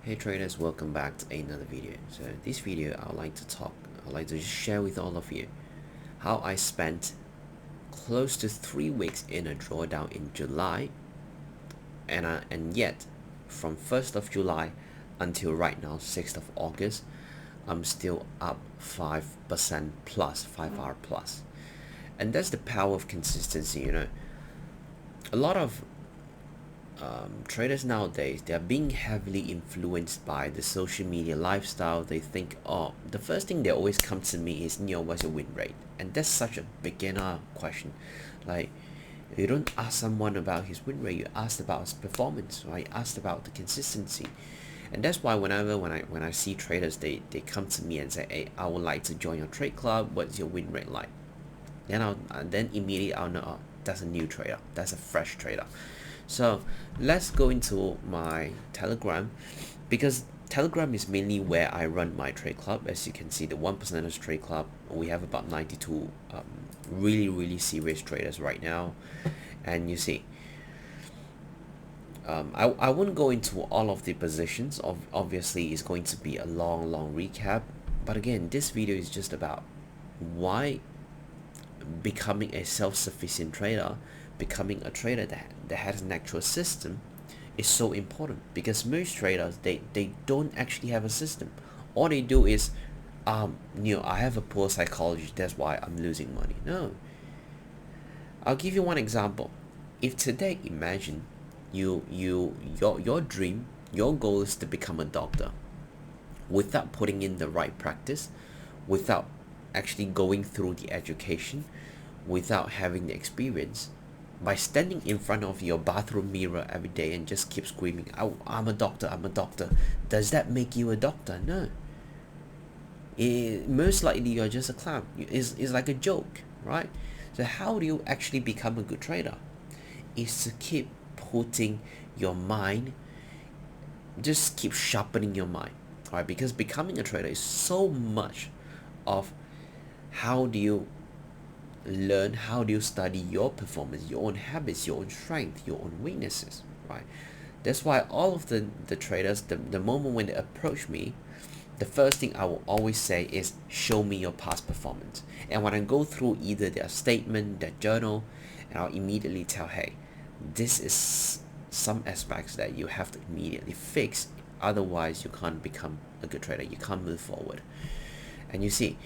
Hey traders, welcome back to another video. So this video I'd like to share with all of you how I spent close to 3 weeks in a drawdown in July, and yet from 1st of July until right now 6th of August, I'm still up 5% plus, 5 hour plus. And that's the power of consistency. A lot of traders nowadays, they are being heavily influenced by the social media lifestyle. They think, oh, the first thing they always come to me is, what's your win rate? And that's such a beginner question. Like, you don't ask someone about his win rate, you ask about his performance, right? Ask about the consistency. And that's why when I see traders, they come to me and say, hey, I would like to join your trade club. What's your win rate like? Then immediately I'll know, oh, that's a new trader, that's a fresh trader. So let's go into my Telegram, because Telegram is mainly where I run my trade club. As you can see, the 1%ers trade club, we have about 92 really serious traders right now. And you see, I wouldn't go into all of the positions. Obviously it's going to be a long recap, but again, this video is just about why becoming a self-sufficient trader, becoming a trader that has an actual system is so important. Because most traders, they don't actually have a system. All they do is I have a poor psychology, that's why I'm losing money. No, I'll give you one example. If today, imagine your dream, your goal is to become a doctor, without putting in the right practice, without actually going through the education, without having the experience, by standing in front of your bathroom mirror every day and just keep screaming, oh, I'm a doctor, does that make you a doctor? No. Most likely you're just a clown. It's like a joke, right? So how do you actually become a good trader? Is to keep putting your mind, just keep sharpening your mind, right? Because becoming a trader is so much of how do you learn, how do you study your performance, your own habits, your own strength, your own weaknesses, right? That's why all of the traders, the moment when they approach me, the first thing I will always say is, show me your past performance. And when I go through either their statement, their journal, and I'll immediately tell, hey, this is some aspects that you have to immediately fix, otherwise you can't become a good trader, you can't move forward. And you see,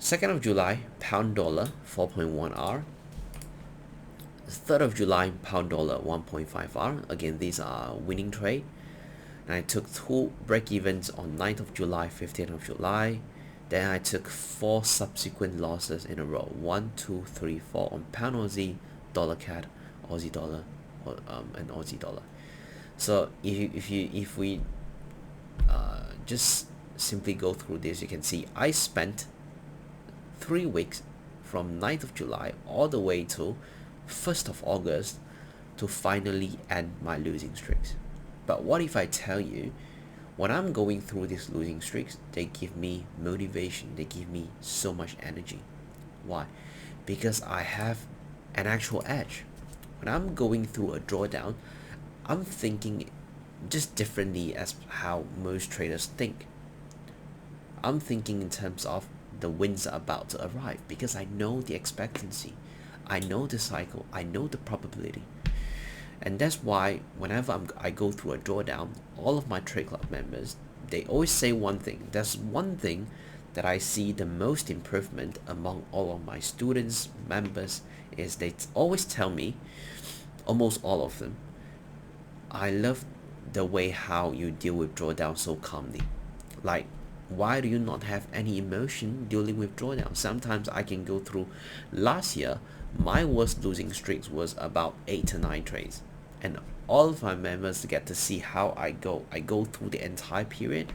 2nd of July, pound dollar 4.1R. 3rd of July, pound dollar 1.5R. Again, these are winning trade. And I took 2 break evens on 9th of July, 15th of July. Then I took 4 subsequent losses in a row. 1, 2, 3, 4 on pound Aussie, dollar CAD, Aussie dollar, and Aussie dollar. So if we just simply go through this, you can see I spent 3 weeks from 9th of July all the way to 1st of August to finally end my losing streaks. But what if I tell you, when I'm going through these losing streaks, they give me motivation, they give me so much energy. Why? Because I have an actual edge. When I'm going through a drawdown, I'm thinking just differently as how most traders think. I'm thinking in terms of the wins are about to arrive, because I know the expectancy, I know the cycle, I know the probability. And that's why whenever I go through a drawdown, all of my trade club members, they always say one thing. That's one thing that I see the most improvement among all of my students, members, is they always tell me, almost all of them, I love the way how you deal with drawdown so calmly. Like, why do you not have any emotion dealing with drawdown? Sometimes I can go through, last year my worst losing streaks was about 8 to 9 trades, and all of my members get to see how I go through the entire period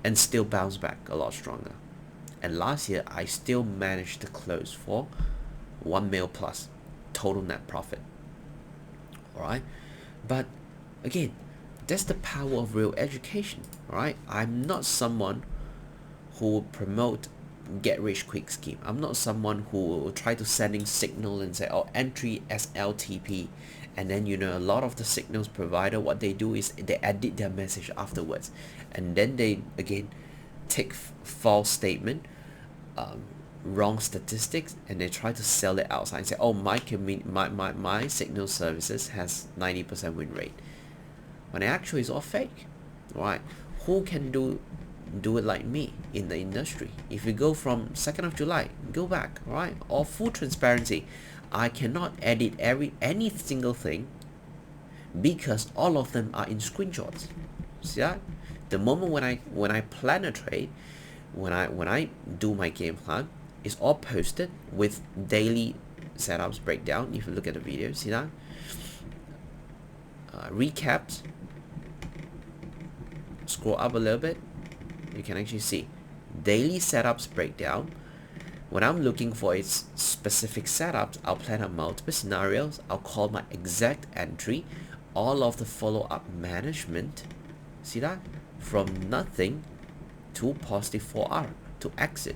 and still bounce back a lot stronger. And last year I still managed to close for 1 mil plus total net profit. Alright, but again, that's the power of real education, right? I'm not someone who will promote get rich quick scheme. I'm not someone who will try to sending signal and say, oh, entry SLTP, and then a lot of the signals provider, what they do is they edit their message afterwards, and then they again take false statement, wrong statistics, and they try to sell it outside and say, oh, my signal services has 90% win rate, when actually it's all fake, right? Who can do it like me in the industry? If you go from 2nd of July, go back, right? Or full transparency, I cannot edit any single thing because all of them are in screenshots. See that? The moment when I plan a trade, when I do my game plan, it's all posted with daily setups breakdown. If you look at the video, see that? Recaps. Scroll up a little bit, you can actually see daily setups breakdown. When I'm looking for its specific setups, I'll plan out multiple scenarios. I'll call my exact entry, all of the follow-up management. See that? From nothing to positive 4R to exit.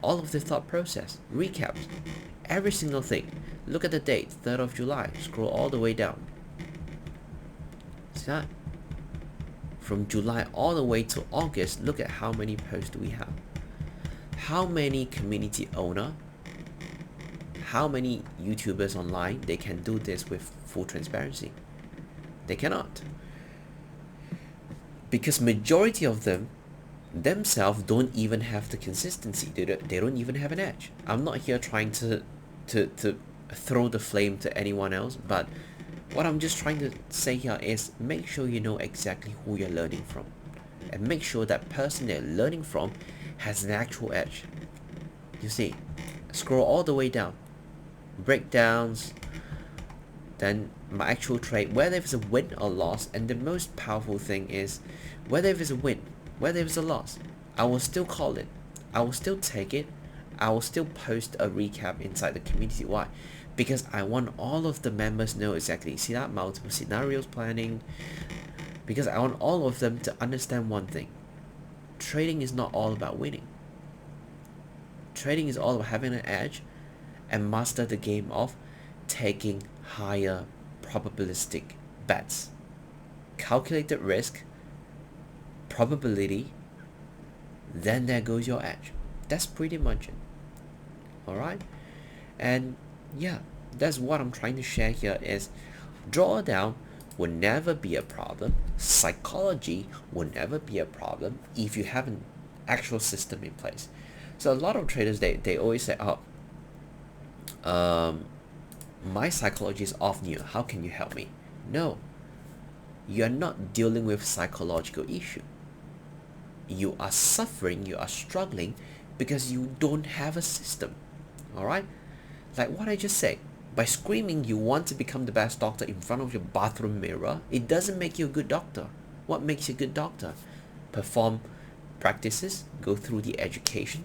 All of the thought process, recaps, every single thing. Look at the date, 3rd of July. Scroll all the way down. See that? From July all the way to August, look at how many posts we have. How many community owner, how many YouTubers online, they can do this with full transparency? They cannot. Because majority of them themselves don't even have the consistency. They don't even have an edge. I'm not here trying to throw the flame to anyone else, but what I'm just trying to say here is make sure you know exactly who you're learning from, and make sure that person they're learning from has an actual edge. You see, scroll all the way down, breakdowns, then my actual trade, whether it's a win or loss, and the most powerful thing is whether it's a win, whether it's a loss, I will still call it, I will still take it, I will still post a recap inside the community. Why? Because I want all of the members know exactly, see that, multiple scenarios planning, because I want all of them to understand one thing. Trading is not all about winning. Trading is all about having an edge and master the game of taking higher probabilistic bets. Calculated risk, probability, then there goes your edge. That's pretty much it. Alright? And yeah, that's what I'm trying to share here is drawdown will never be a problem. Psychology will never be a problem if you have an actual system in place. So a lot of traders, they always say, oh, my psychology is off new. How can you help me? No, you are not dealing with psychological issue. You are suffering, you are struggling because you don't have a system. Alright? Like what I just said, by screaming you want to become the best doctor in front of your bathroom mirror, it doesn't make you a good doctor. What makes you a good doctor? Perform practices, go through the education,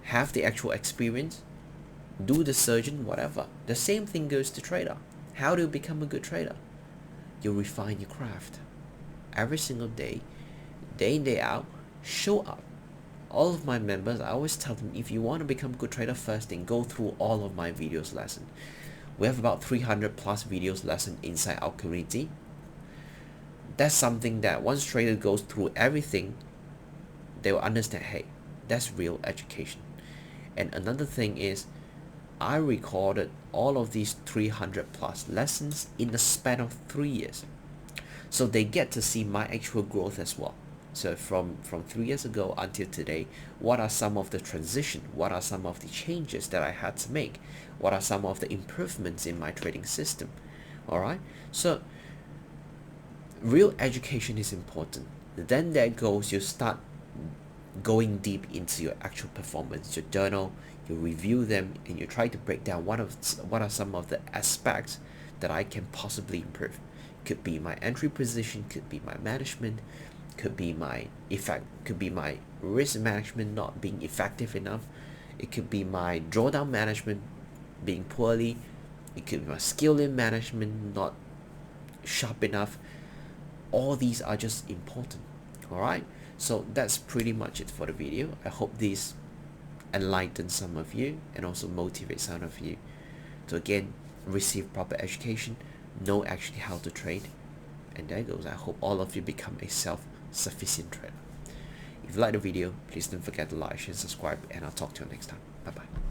have the actual experience, do the surgeon, whatever. The same thing goes to trader. How do you become a good trader? You refine your craft. Every single day, day in, day out, show up. All of my members, I always tell them, if you want to become a good trader, first thing, go through all of my videos lesson. We have about 300 plus videos lesson inside our community. That's something that once trader goes through everything, they will understand, hey, that's real education. And another thing is, I recorded all of these 300 plus lessons in the span of 3 years. So they get to see my actual growth as well. So from 3 years ago until today, what are some of the transition? What are some of the changes that I had to make? What are some of the improvements in my trading system? Alright, so real education is important. Then there goes, you start going deep into your actual performance, your journal, you review them, and you try to break down what are some of the aspects that I can possibly improve. Could be my entry position, could be my management, could be my risk management not being effective enough. It could be my drawdown management being poorly. It could be my skill in management not sharp enough. All these are just important. Alright, so that's pretty much it for the video. I hope this enlighten some of you and also motivate some of you to again receive proper education, know actually how to trade. And there goes. I hope all of you become a self-sufficient trader. If you like the video, please don't forget to like, share, and subscribe, and I'll talk to you next time. Bye bye.